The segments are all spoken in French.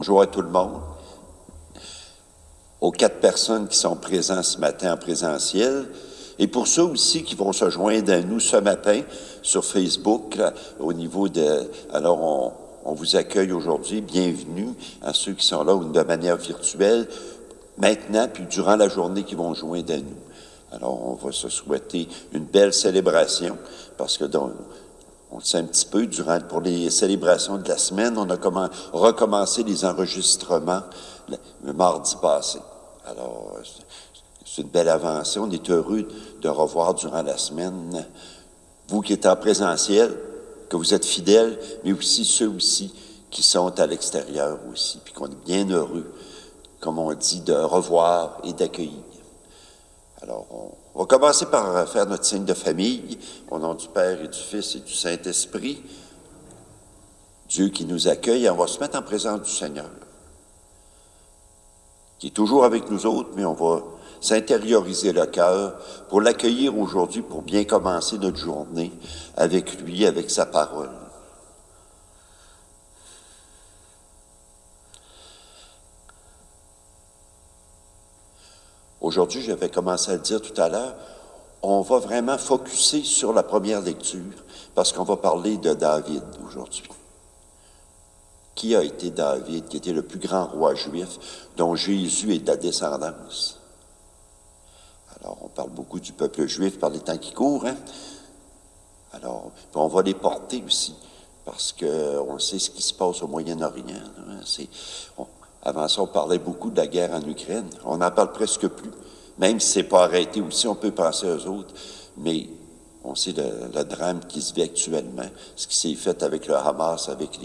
Bonjour à tout le monde. Aux 4 personnes qui sont présentes ce matin en présentiel, et pour ceux aussi qui vont se joindre à nous ce matin sur Facebook, là, au niveau de... Alors, on vous accueille aujourd'hui. Bienvenue à ceux qui sont là de manière virtuelle, maintenant, puis durant la journée qui vont joindre à nous. Alors, on va se souhaiter une belle célébration, parce que on le sait un petit peu, pour les célébrations de la semaine, on a recommencé les enregistrements le mardi passé. Alors, c'est une belle avancée. On est heureux de revoir durant la semaine vous qui êtes en présentiel, que vous êtes fidèles, mais aussi ceux aussi qui sont à l'extérieur aussi, puis qu'on est bien heureux, comme on dit, de revoir et d'accueillir. Alors, on va commencer par faire notre signe de famille, au nom du Père et du Fils et du Saint-Esprit, Dieu qui nous accueille, et on va se mettre en présence du Seigneur, qui est toujours avec nous autres, mais on va s'intérioriser le cœur pour l'accueillir aujourd'hui, pour bien commencer notre journée avec lui, avec sa parole. Aujourd'hui, j'avais commencé à le dire tout à l'heure, on va vraiment focusser sur la première lecture, parce qu'on va parler de David aujourd'hui. Qui a été David, qui était le plus grand roi juif, dont Jésus est de la descendance? Alors, on parle beaucoup du peuple juif par les temps qui courent, hein? Alors, on va les porter aussi, parce qu'on sait ce qui se passe au Moyen-Orient. Hein? Avant ça, on parlait beaucoup de la guerre en Ukraine. On n'en parle presque plus. Même si ce n'est pas arrêté aussi, on peut penser aux autres. Mais on sait le drame qui se vit actuellement, ce qui s'est fait avec le Hamas, avec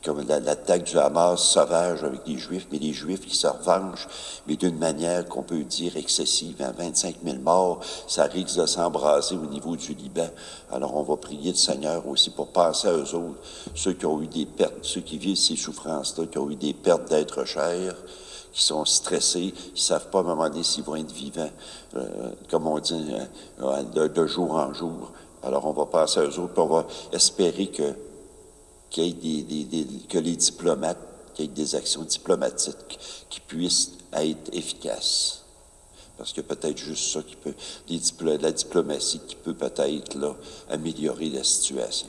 comme l'attaque du Hamas sauvage avec les Juifs, mais les Juifs qui se revengent, mais d'une manière qu'on peut dire excessive. 25 000 morts, ça risque de s'embraser au niveau du Liban. Alors on va prier le Seigneur aussi pour penser à eux autres, ceux qui ont eu des pertes, ceux qui vivent ces souffrances-là, qui ont eu des pertes d'êtres chers, qui sont stressés, qui ne savent pas à un moment donné s'ils vont être vivants, comme on dit, de jour en jour. Alors, on va passer à eux autres, puis on va espérer qu'il y ait que les diplomates, qu'il y ait des actions diplomatiques qui puissent être efficaces. Parce que peut-être juste ça qui peut, la diplomatie qui peut peut-être là améliorer la situation.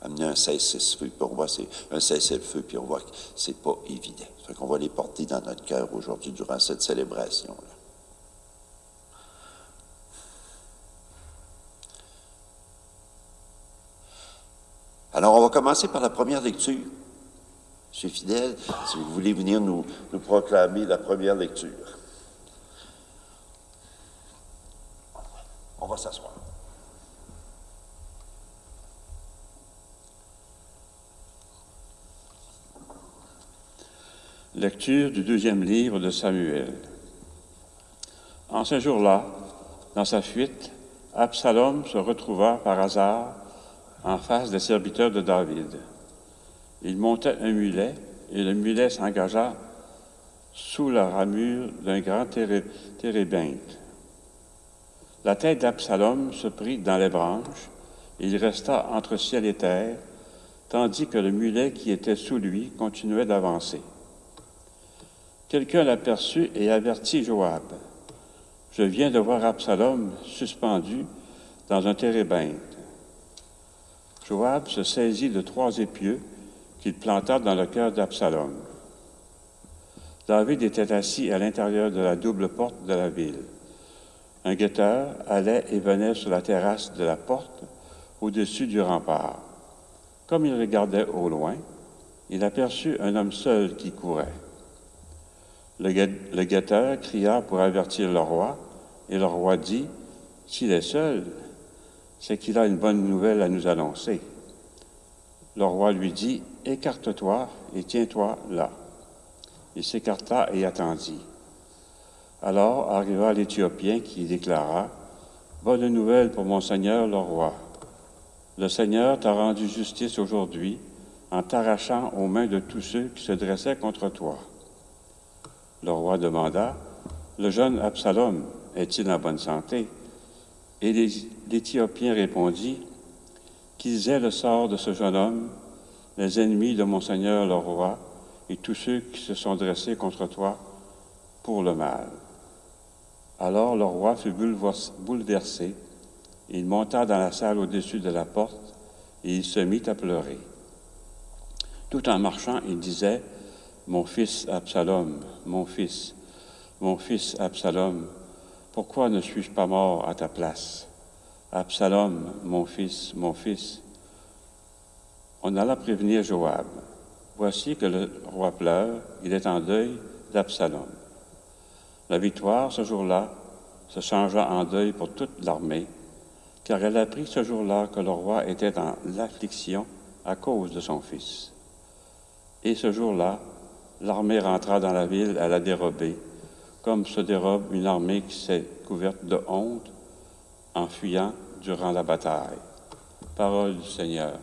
Amener un cessez-le-feu, puis on voit c'est un cessez-le-feu, puis on voit que c'est pas évident. Fait qu'on va les porter dans notre cœur aujourd'hui durant cette célébration-là. Alors, on va commencer par la première lecture. Monsieur Fidèle, si vous voulez venir nous proclamer la première lecture. On va s'asseoir. Lecture du 2e livre de Samuel. En ce jour-là, dans sa fuite, Absalom se retrouva par hasard en face des serviteurs de David. Il montait un mulet, et le mulet s'engagea sous la ramure d'un grand térébinthe. La tête d'Absalom se prit dans les branches, et il resta entre ciel et terre, tandis que le mulet qui était sous lui continuait d'avancer. Quelqu'un l'aperçut et avertit Joab. « Je viens de voir Absalom suspendu dans un térébinthe. » Joab se saisit de 3 épieux qu'il planta dans le cœur d'Absalom. David était assis à l'intérieur de la double porte de la ville. Un guetteur allait et venait sur la terrasse de la porte au-dessus du rempart. Comme il regardait au loin, il aperçut un homme seul qui courait. Le guetteur cria pour avertir le roi, et le roi dit, « S'il est seul, c'est qu'il a une bonne nouvelle à nous annoncer. » Le roi lui dit, « Écarte-toi et tiens-toi là. » Il s'écarta et attendit. Alors arriva l'Éthiopien qui déclara, « Bonne nouvelle pour mon seigneur le roi. Le Seigneur t'a rendu justice aujourd'hui en t'arrachant aux mains de tous ceux qui se dressaient contre toi. » Le roi demanda, « Le jeune Absalom est-il en bonne santé? » Et l'Éthiopien répondit, « Qu'ils aient le sort de ce jeune homme, les ennemis de mon seigneur le roi, et tous ceux qui se sont dressés contre toi pour le mal. » Alors le roi fut bouleversé, et il monta dans la salle au-dessus de la porte, et il se mit à pleurer. Tout en marchant, il disait, « Mon fils Absalom, mon fils Absalom, pourquoi ne suis-je pas mort à ta place? Absalom, mon fils, mon fils. » On alla prévenir Joab. Voici que le roi pleure, il est en deuil d'Absalom. La victoire, ce jour-là, se changea en deuil pour toute l'armée, car elle apprit ce jour-là que le roi était dans l'affliction à cause de son fils. Et ce jour-là, l'armée rentra dans la ville à la dérobée, comme se dérobe une armée qui s'est couverte de honte en fuyant durant la bataille. Parole du Seigneur.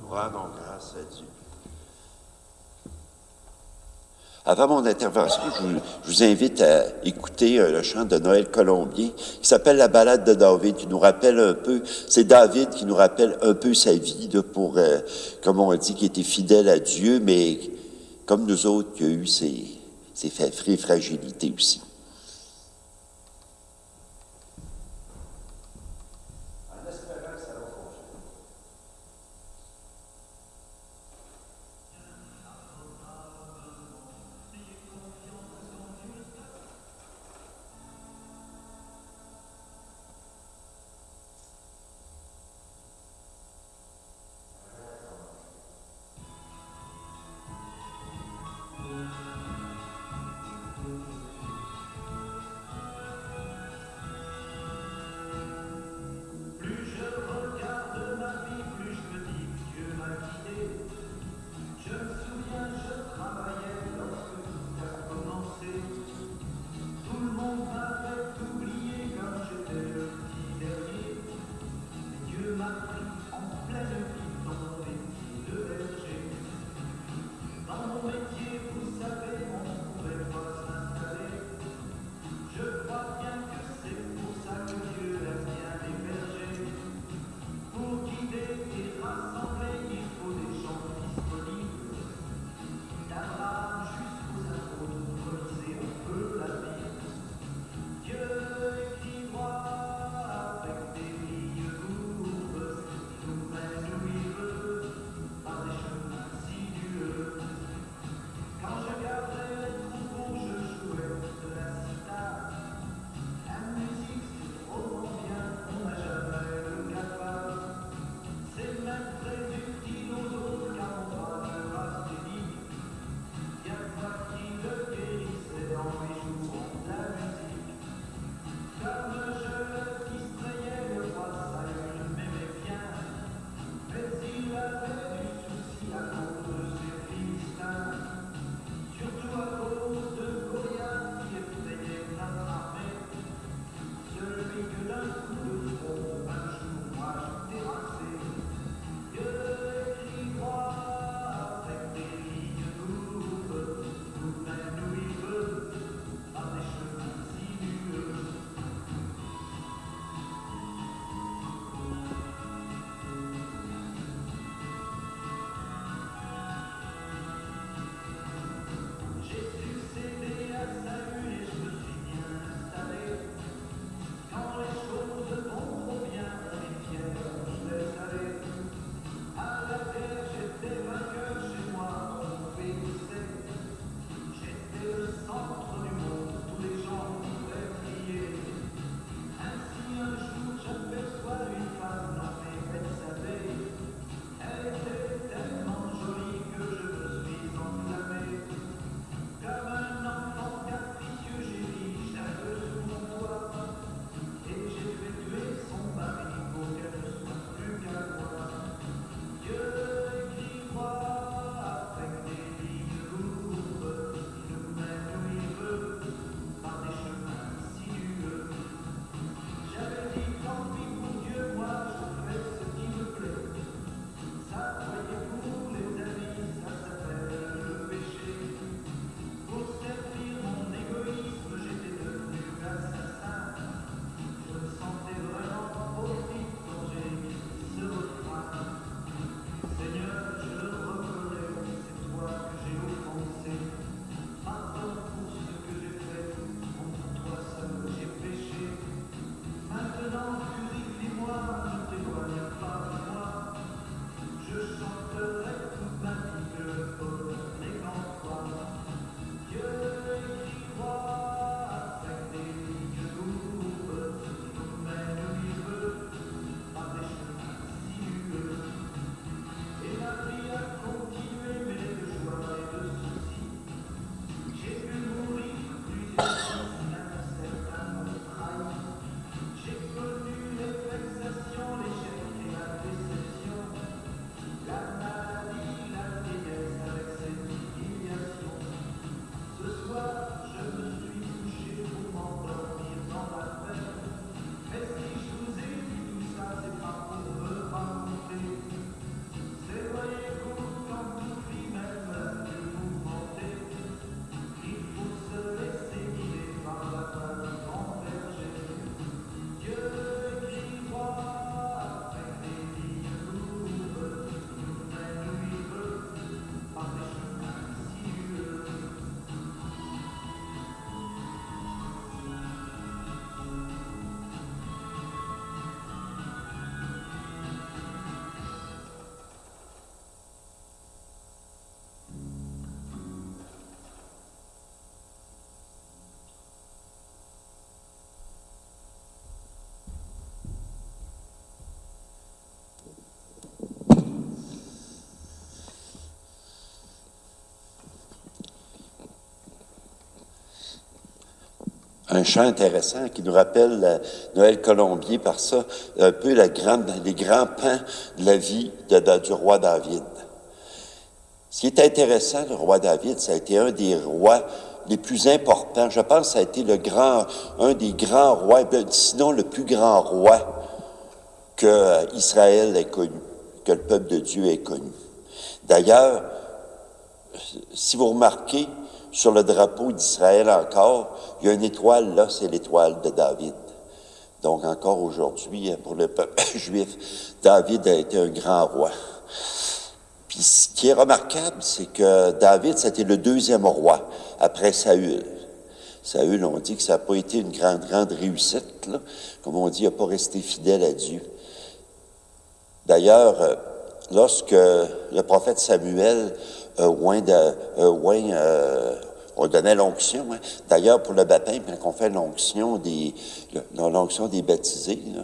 Rendons grâce à Dieu. Avant mon intervention, je vous invite à écouter le chant de Noël colombien qui s'appelle La Ballade de David, qui nous rappelle un peu, c'est David qui nous rappelle un peu sa vie, là, pour, comme on dit, qui était fidèle à Dieu, mais comme nous autres, qui a eu ses fragilités aussi. un chant intéressant qui nous rappelle Noël Colombier par ça, un peu les grands pans de la vie du roi David. Ce qui est intéressant, le roi David, ça a été un des rois les plus importants. Je pense que ça a été un des grands rois, sinon le plus grand roi que Israël ait connu, que le peuple de Dieu ait connu. D'ailleurs, si vous remarquez, sur le drapeau d'Israël encore, il y a une étoile là, c'est l'étoile de David. Donc encore aujourd'hui, pour le peuple juif, David a été un grand roi. Puis ce qui est remarquable, c'est que David, c'était le deuxième roi, après Saül. Saül, on dit que ça n'a pas été une grande réussite, là. Comme on dit, il n'a pas resté fidèle à Dieu. D'ailleurs, lorsque le prophète Samuel on donnait l'onction. Hein. D'ailleurs, pour le baptême, quand on fait l'onction des baptisés, là,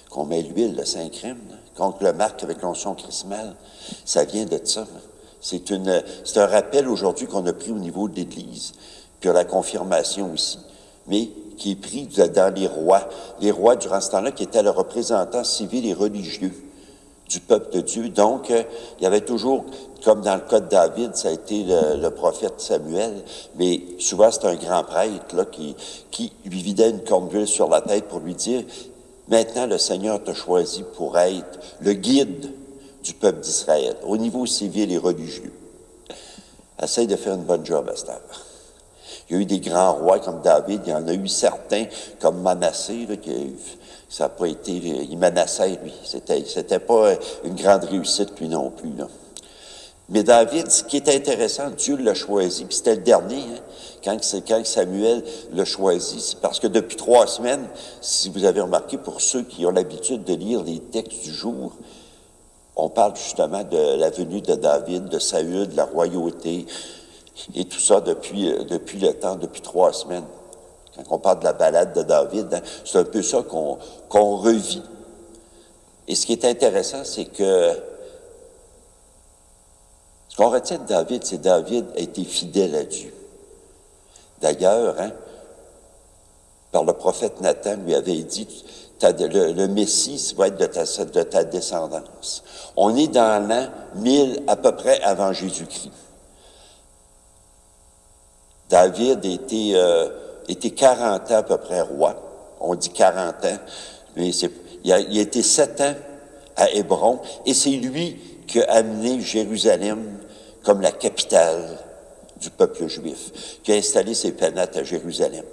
qu'on met l'huile, le Saint-Crème, qu'on le marque avec l'onction chrismale, ça vient de ça. Là. C'est un rappel aujourd'hui qu'on a pris au niveau de l'Église, puis la confirmation aussi, mais qui est pris dans les rois. Les rois, durant ce temps-là, qui étaient le représentant civil et religieux du peuple de Dieu. Donc, il y avait toujours, comme dans le cas de David, ça a été le prophète Samuel, mais souvent c'est un grand prêtre là, qui lui vidait une corne d'huile sur la tête pour lui dire « Maintenant, le Seigneur t'a choisi pour être le guide du peuple d'Israël, au niveau civil et religieux. » Essaye de faire une bonne job à cette heure. Il y a eu des grands rois comme David, il y en a eu certains comme Manassé, là, ça n'a pas été, il menaçait, lui. C'était pas une grande réussite, lui non plus, là. Mais David, ce qui est intéressant, Dieu l'a choisi, puis c'était le dernier, hein, quand Samuel l'a choisi, c'est parce que depuis 3 semaines, si vous avez remarqué, pour ceux qui ont l'habitude de lire les textes du jour, on parle justement de la venue de David, de Saül, de la royauté, et tout ça depuis 3 semaines. Quand on parle de la balade de David, hein, c'est un peu ça qu'on revit. Et ce qui est intéressant, c'est que ce qu'on retient de David, c'est que David a été fidèle à Dieu. D'ailleurs, hein, par le prophète Nathan, lui avait dit, le Messie va être de ta descendance. On est dans l'an 1000 à peu près avant Jésus-Christ. David était 40 ans à peu près roi. On dit 40 ans, mais il a été 7 ans à Hébron, et c'est lui qui a amené Jérusalem comme la capitale du peuple juif, qui a installé ses pénates à Jérusalem.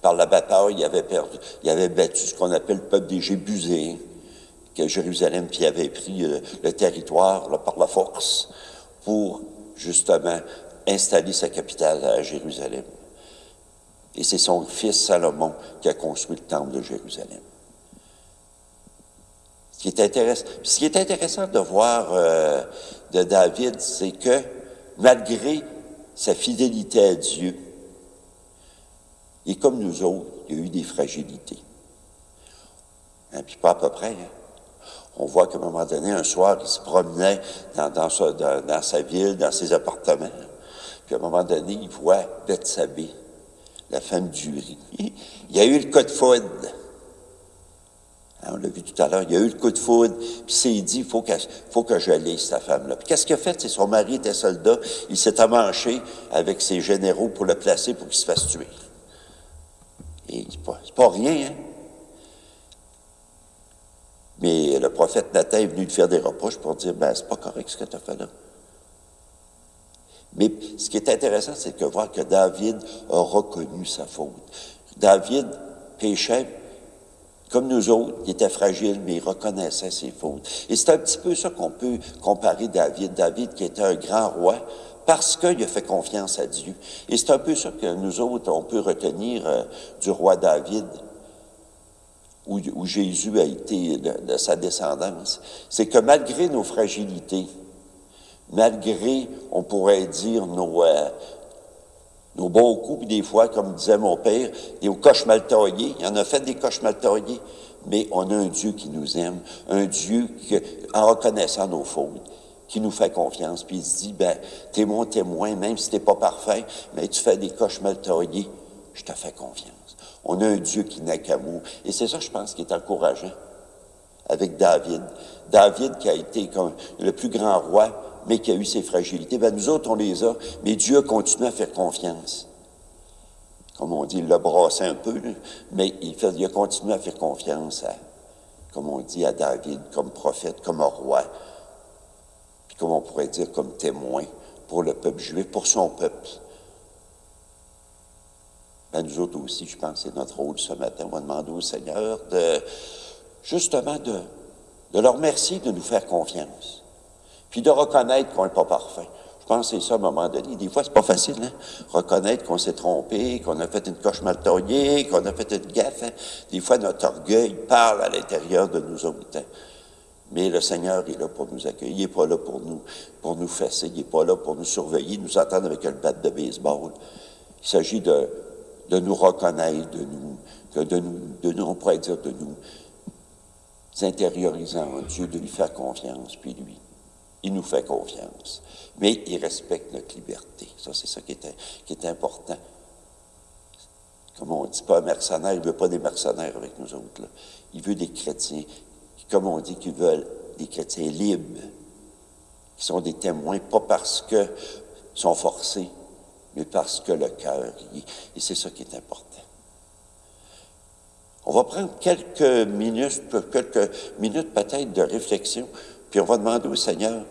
Par la bataille, il avait battu ce qu'on appelle le peuple des Jébuséens, que Jérusalem, puis avait pris le territoire là, par la force pour justement installer sa capitale à Jérusalem. Et c'est son fils Salomon qui a construit le temple de Jérusalem. Ce qui est intéressant de voir de David, c'est que malgré sa fidélité à Dieu, et comme nous autres, il y a eu des fragilités. Hein, puis pas à peu près. Hein. On voit qu'à un moment donné, un soir, il se promenait dans sa ville, dans ses appartements. Puis à un moment donné, il voit Bethsabée, la femme d'Uri. Il y a eu le coup de foudre. Hein, on l'a vu tout à l'heure, il y a eu le coup de foudre, puis il s'est dit, il faut que je lise cette femme-là. Puis qu'est-ce qu'il a fait? C'est son mari était soldat, il s'est amanché avec ses généraux pour le placer pour qu'il se fasse tuer. Et c'est pas rien, hein? Mais le prophète Nathan est venu lui faire des reproches pour dire, c'est pas correct ce que tu as fait là. Mais ce qui est intéressant, c'est de voir que David a reconnu sa faute. David péchait comme nous autres, il était fragile, mais il reconnaissait ses fautes. Et c'est un petit peu ça qu'on peut comparer David. David qui était un grand roi, parce qu'il a fait confiance à Dieu. Et c'est un peu ça que nous autres, on peut retenir du roi David, où Jésus a été de sa descendance. C'est que malgré nos fragilités, malgré, on pourrait dire, nos bons coups, puis des fois, comme disait mon père, des coches mal taillées, il en a fait des coches mal taillées, mais on a un Dieu qui nous aime, un Dieu qui, en reconnaissant nos fautes, qui nous fait confiance, puis il se dit, t'es mon témoin, même si t'es pas parfait, mais tu fais des coches mal taillées, je te fais confiance. On a un Dieu qui n'a qu'amour. Et c'est ça, je pense, qui est encourageant avec David. David qui a été comme le plus grand roi, mais qui a eu ses fragilités. Ben, nous autres, on les a, mais Dieu a continué à faire confiance. Comme on dit, il l'a brassé un peu, là, mais il a continué à faire confiance à, comme on dit, à David, comme prophète, comme roi, puis comme on pourrait dire, comme témoin pour le peuple juif, pour son peuple. Ben, nous autres aussi, je pense, c'est notre rôle ce matin. On va demander au Seigneur justement de leur remercier de nous faire confiance, puis de reconnaître qu'on n'est pas parfait. Je pense que c'est ça à un moment donné. Des fois, c'est pas facile, hein? Reconnaître qu'on s'est trompé, qu'on a fait une coche mal taillée, qu'on a fait une gaffe. Hein? Des fois, notre orgueil parle à l'intérieur de nous autres. Hein? Mais le Seigneur est là pour nous accueillir. Il n'est pas là pour nous fesser. Il n'est pas là pour nous surveiller, nous attendre avec un bat de baseball. Il s'agit de nous reconnaître, on pourrait dire de nous intérioriser en Dieu, de lui faire confiance, puis lui, il nous fait confiance. Mais il respecte notre liberté. Ça, c'est ça qui est important. Comme on dit, pas un mercenaire, il ne veut pas des mercenaires avec nous autres, là. Il veut des chrétiens, comme on dit, qu'ils veulent des chrétiens libres, qui sont des témoins, pas parce qu'ils sont forcés, mais parce que le cœur y est. Et c'est ça qui est important. On va prendre quelques minutes peut-être de réflexion, puis on va demander au Seigneur,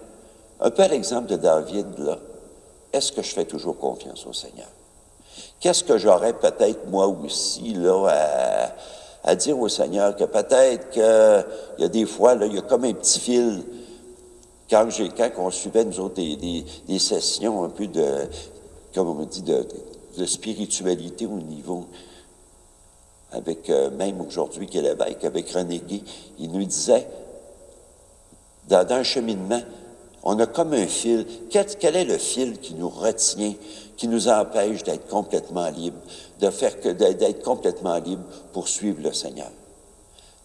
un peu à l'exemple de David, là, est-ce que je fais toujours confiance au Seigneur? Qu'est-ce que j'aurais peut-être moi aussi là à dire au Seigneur, que peut-être qu'il y a des fois, là, il y a comme un petit fil, quand on suivait nous autres des sessions un peu de, comme on dit, de spiritualité au niveau, avec même aujourd'hui qui est l'évêque, avec René Gué, il nous disait, dans un cheminement, on a comme un fil. Quel est le fil qui nous retient, qui nous empêche d'être complètement libre, d'être complètement libre pour suivre le Seigneur?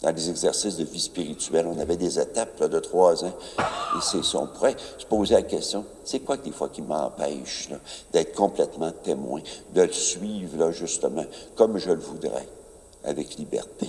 Dans les exercices de vie spirituelle, on avait des étapes là, de 3 ans. Et c'est ça. On pourrait se poser la question, c'est quoi des fois qui m'empêche là, d'être complètement témoin, de le suivre là, justement, comme je le voudrais, avec liberté?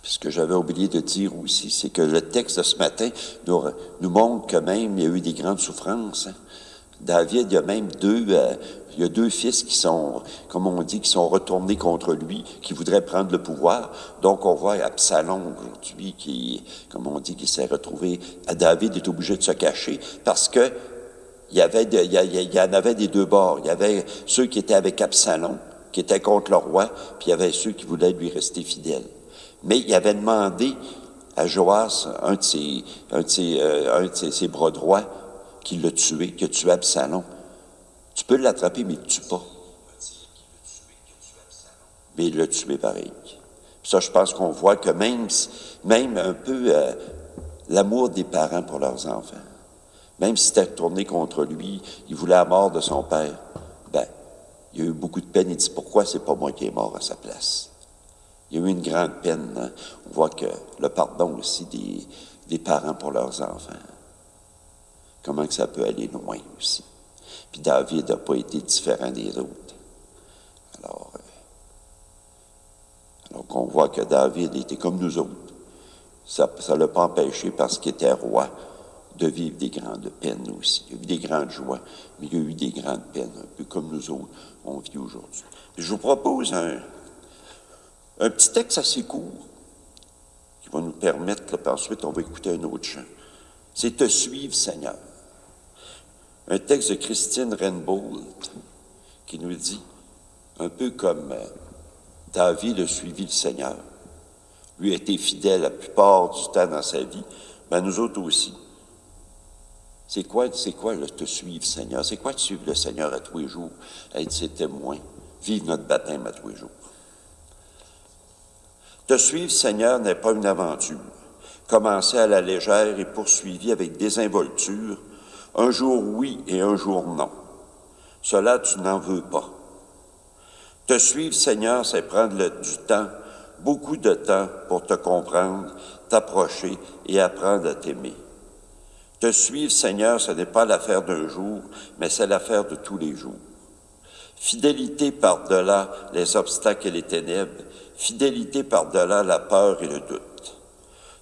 Ce que j'avais oublié de dire aussi, c'est que le texte de ce matin nous montre que même il y a eu des grandes souffrances. Hein. David, il y a même deux fils qui sont, comme on dit, qui sont retournés contre lui, qui voudraient prendre le pouvoir. Donc, on voit Absalom aujourd'hui qui, comme on dit, qui s'est retrouvé. David est obligé de se cacher parce que il y en avait des deux bords. Il y avait ceux qui étaient avec Absalom, qui étaient contre le roi, puis il y avait ceux qui voulaient lui rester fidèles. Mais il avait demandé à Joas, un de ses bras droits, qui l'a tué, qui a tué Absalom. Tu peux l'attraper, mais il ne tue pas. Mais il l'a tué pareil. Puis ça, je pense qu'on voit que même un peu l'amour des parents pour leurs enfants, même si c'était tourné contre lui, il voulait la mort de son père, ben, il y a eu beaucoup de peine. Il dit, pourquoi c'est pas moi qui est mort à sa place? Il y a eu une grande peine. Hein? On voit que le pardon aussi des parents pour leurs enfants. Comment que ça peut aller loin aussi. Puis David n'a pas été différent des autres. Alors qu'on voit que David était comme nous autres. Ça ne l'a pas empêché, parce qu'il était roi, de vivre des grandes peines aussi. Il y a eu des grandes joies, mais il y a eu des grandes peines, un peu comme nous autres, on vit aujourd'hui. Je vous propose un petit texte assez court qui va nous permettre, là, puis ensuite on va écouter un autre chant. C'est « Te suivre, Seigneur ». Un texte de Christine Renbold qui nous dit, un peu comme David a suivi le Seigneur, lui a été fidèle la plupart du temps dans sa vie, ben nous autres aussi. C'est quoi le te suivre, Seigneur? C'est quoi de suivre le Seigneur à tous les jours, être ses témoins, vivre notre baptême à tous les jours? Te suivre, Seigneur, n'est pas une aventure. Commencer à la légère et poursuivi avec désinvolture, un jour oui et un jour non. Cela, tu n'en veux pas. Te suivre, Seigneur, c'est prendre du temps, beaucoup de temps pour te comprendre, t'approcher et apprendre à t'aimer. Te suivre, Seigneur, ce n'est pas l'affaire d'un jour, mais c'est l'affaire de tous les jours. Fidélité par-delà les obstacles et les ténèbres, fidélité par-delà la peur et le doute.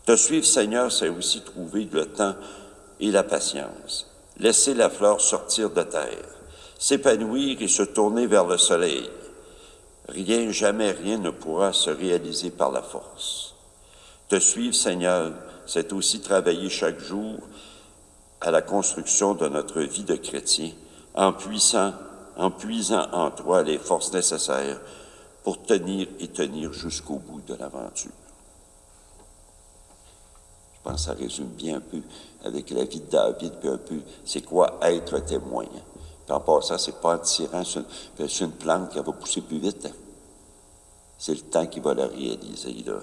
Te suivre, Seigneur, c'est aussi trouver le temps et la patience. Laisser la fleur sortir de terre, s'épanouir et se tourner vers le soleil. Rien, jamais rien ne pourra se réaliser par la force. Te suivre, Seigneur, c'est aussi travailler chaque jour à la construction de notre vie de chrétien, en puisant en toi les forces nécessaires pour tenir jusqu'au bout de l'aventure. Je pense que ça résume bien un peu avec la vie de David, puis un peu c'est quoi être témoin. Puis en passant, c'est pas en tirant sur une plante qui va pousser plus vite. C'est le temps qui va la réaliser. Là.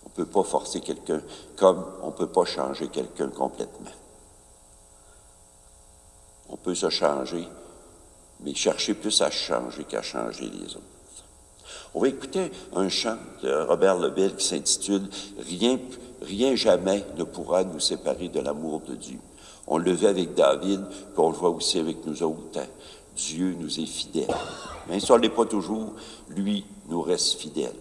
On ne peut pas forcer quelqu'un comme on ne peut pas changer quelqu'un complètement. On peut se changer, mais chercher plus à changer qu'à changer les autres. On va écouter un chant de Robert Lebel qui s'intitule « Rien jamais ne pourra nous séparer de l'amour de Dieu ». On le vit avec David, puis on le voit aussi avec nous autres. Dieu nous est fidèle. Même si on ne l'est pas toujours, lui nous reste fidèle.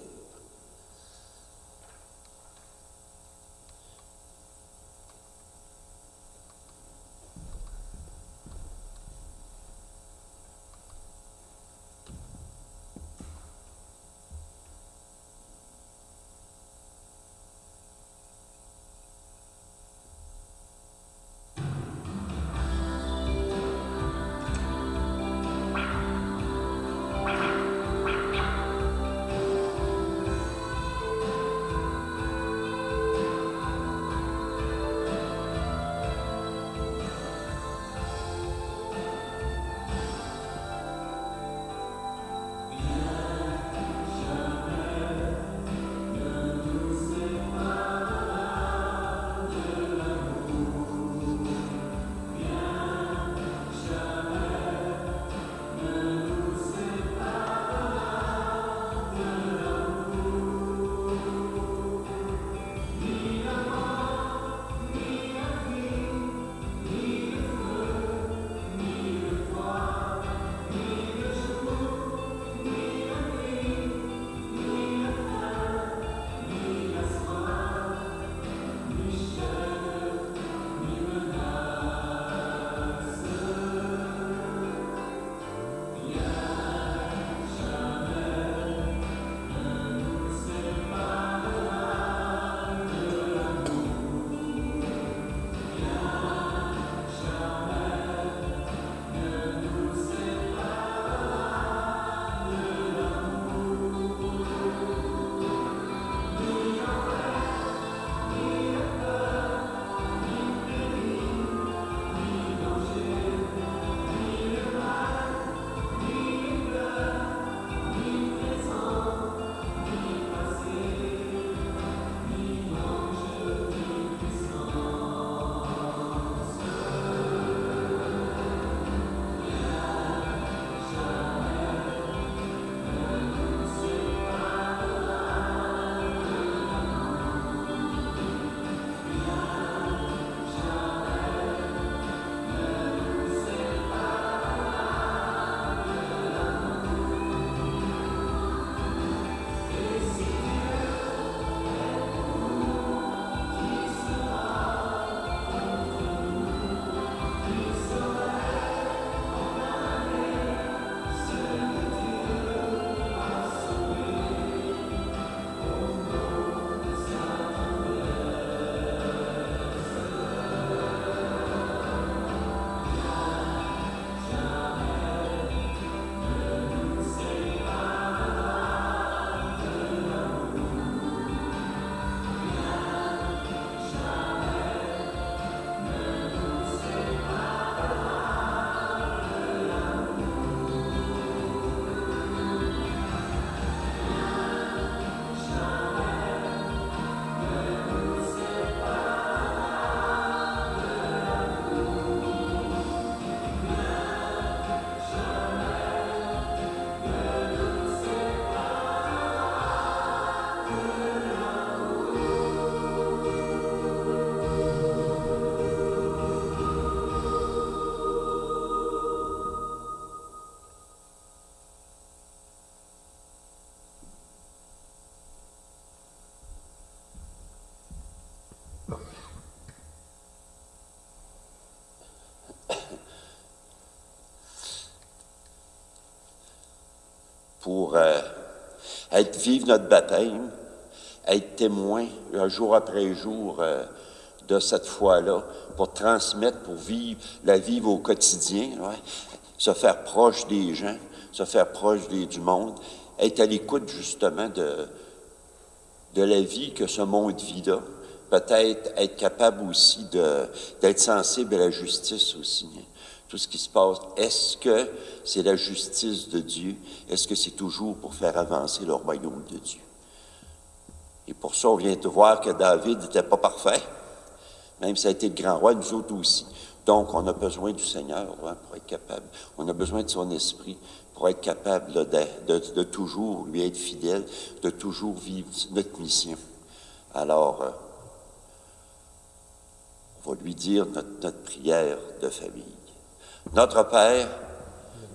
pour vivre notre baptême, être témoin jour après jour de cette foi-là, pour transmettre, pour la vivre au quotidien, ouais, se faire proche des gens, se faire proche du monde, être à l'écoute justement de la vie que ce monde vit là. Peut-être être capable aussi d'être sensible à la justice aussi. Hein. Tout ce qui se passe, est-ce que c'est la justice de Dieu? Est-ce que c'est toujours pour faire avancer le royaume de Dieu? Et pour ça, on vient de voir que David n'était pas parfait, même si ça a été le grand roi, nous autres aussi. Donc, on a besoin du Seigneur hein, pour être capable. On a besoin de son esprit pour être capable là, de toujours lui être fidèle, de toujours vivre notre mission. Alors, on va lui dire notre prière de famille. Notre Père,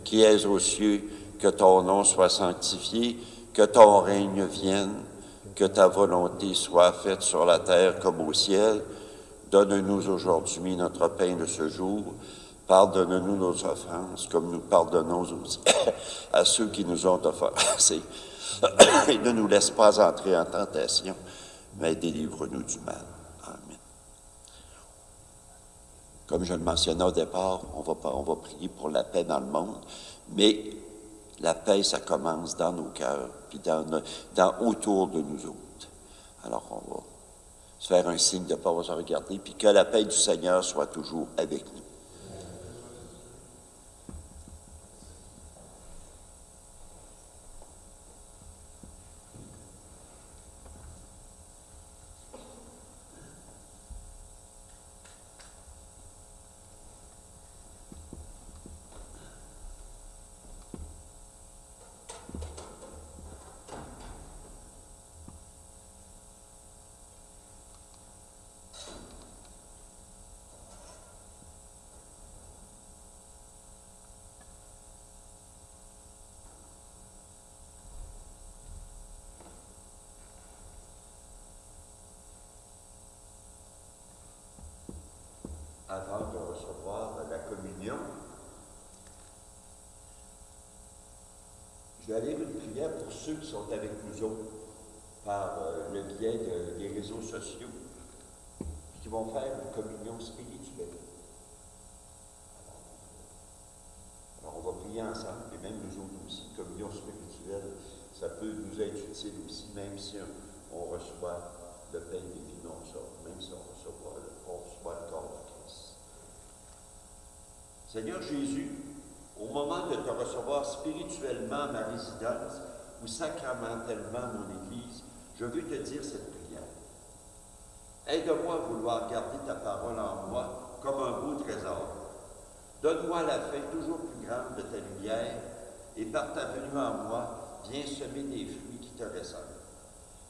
qui es aux cieux, que ton nom soit sanctifié, que ton règne vienne, que ta volonté soit faite sur la terre comme au ciel. Donne-nous aujourd'hui notre pain de ce jour. Pardonne-nous nos offenses, comme nous pardonnons aussi à ceux qui nous ont offensés. Et ne nous laisse pas entrer en tentation, mais délivre-nous du mal. Amen. Comme je le mentionnais au départ, on va prier pour la paix dans le monde, mais la paix, ça commence dans nos cœurs, puis autour de nous autres. Alors, on va se faire un signe de ne pas se regarder, puis que la paix du Seigneur soit toujours avec nous. Avant de recevoir la communion, je vais aller lire une prière pour ceux qui sont avec nous autres par le biais des réseaux sociaux, qui vont faire une communion spirituelle. Alors, on va prier ensemble, et même nous autres aussi, communion spirituelle, ça peut nous être utile aussi, même si on reçoit le pain des vies non sortes, même si on reçoit le corps de Christ. Seigneur Jésus, au moment de te recevoir spirituellement à ma résidence ou sacramentellement à mon Église, je veux te dire cette prière. Aide-moi à vouloir garder ta parole en moi comme un beau trésor. Donne-moi la fin toujours plus grande de ta lumière et par ta venue en moi, viens semer des fruits qui te ressemblent.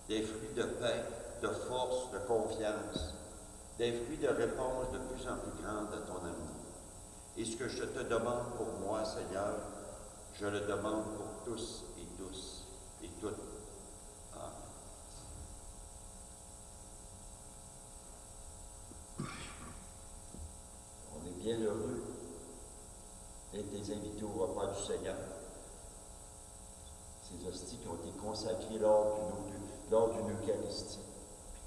Des fruits de paix, de force, de confiance, des fruits de réponse de plus en plus grande à ton amour. Et ce que je te demande pour moi, Seigneur, je le demande pour tous et toutes. Amen. On est bien heureux d'être des invités au repas du Seigneur. Ces hosties qui ont été consacrées lors d'une Eucharistie,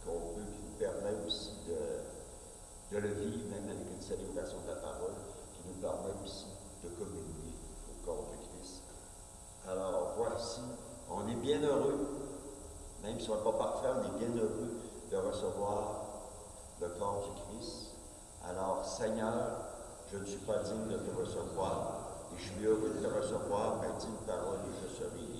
puis qui nous permet aussi de le vivre, même avec une célébration de la parole, qui nous permet aussi de communier au corps de Christ. Alors, voici, on est bien heureux, même si on n'est pas parfait, on est bien heureux de recevoir le corps du Christ. Alors, Seigneur, je ne suis pas digne de te recevoir, et je suis heureux de te recevoir, mais dis une parole et je serai libre.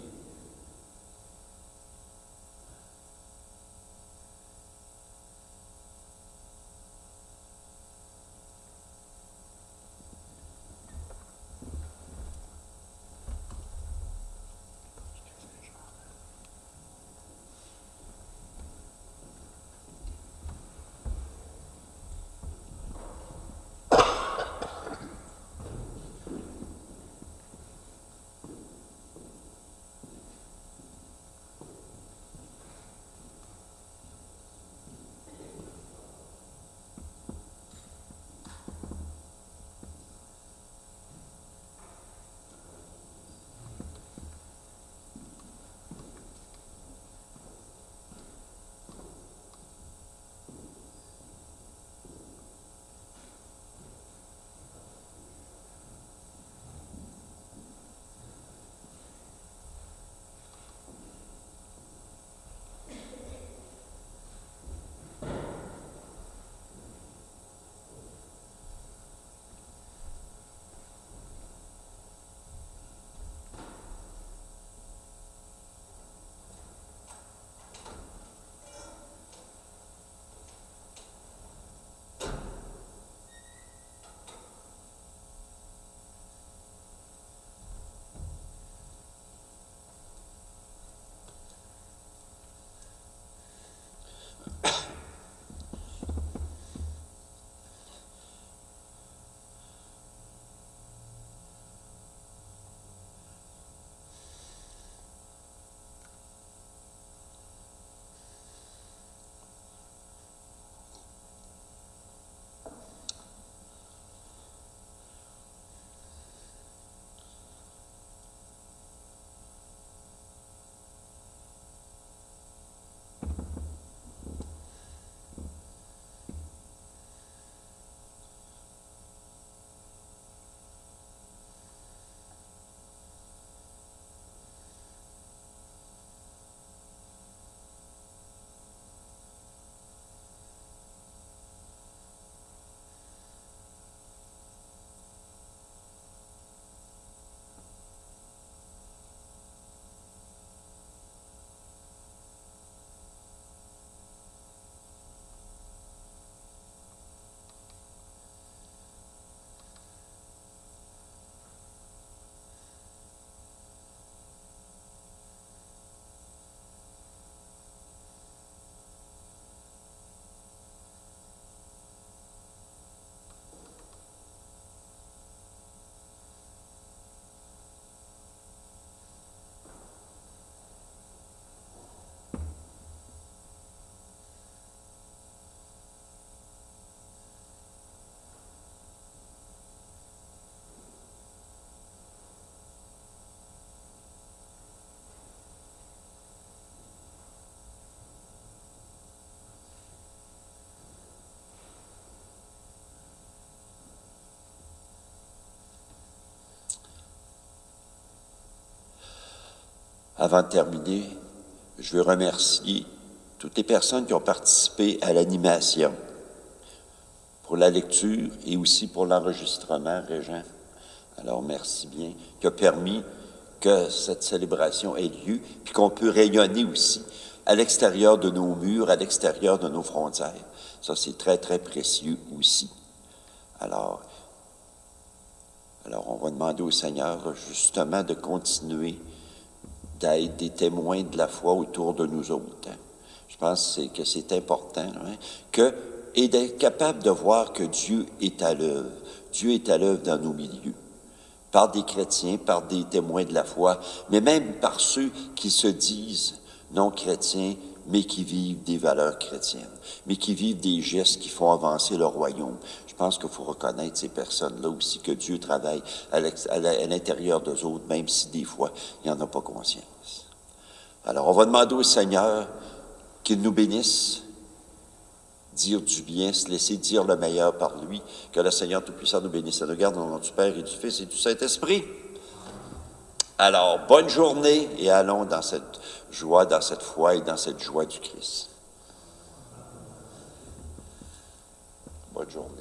Avant de terminer, je veux remercier toutes les personnes qui ont participé à l'animation, pour la lecture et aussi pour l'enregistrement, Régent. Alors, merci bien, qui a permis que cette célébration ait lieu, puis qu'on peut rayonner aussi à l'extérieur de nos murs, à l'extérieur de nos frontières. Ça, c'est très, très précieux aussi. Alors, on va demander au Seigneur, justement, de continuer d'être des témoins de la foi autour de nous autres. Hein. Je pense que c'est important, hein, et d'être capable de voir que Dieu est à l'œuvre. Dieu est à l'œuvre dans nos milieux, par des chrétiens, par des témoins de la foi, mais même par ceux qui se disent non chrétiens, mais qui vivent des valeurs chrétiennes, mais qui vivent des gestes qui font avancer le royaume. Je pense qu'il faut reconnaître ces personnes-là aussi, que Dieu travaille à l'intérieur d'eux autres, même si des fois, il n'y en a pas conscience. Alors, on va demander au Seigneur qu'il nous bénisse, dire du bien, se laisser dire le meilleur par lui, que le Seigneur Tout-Puissant nous bénisse et nous garde au nom du Père et du Fils et du Saint-Esprit. Alors, bonne journée et allons dans cette joie, dans cette foi et dans cette joie du Christ. Bonne journée.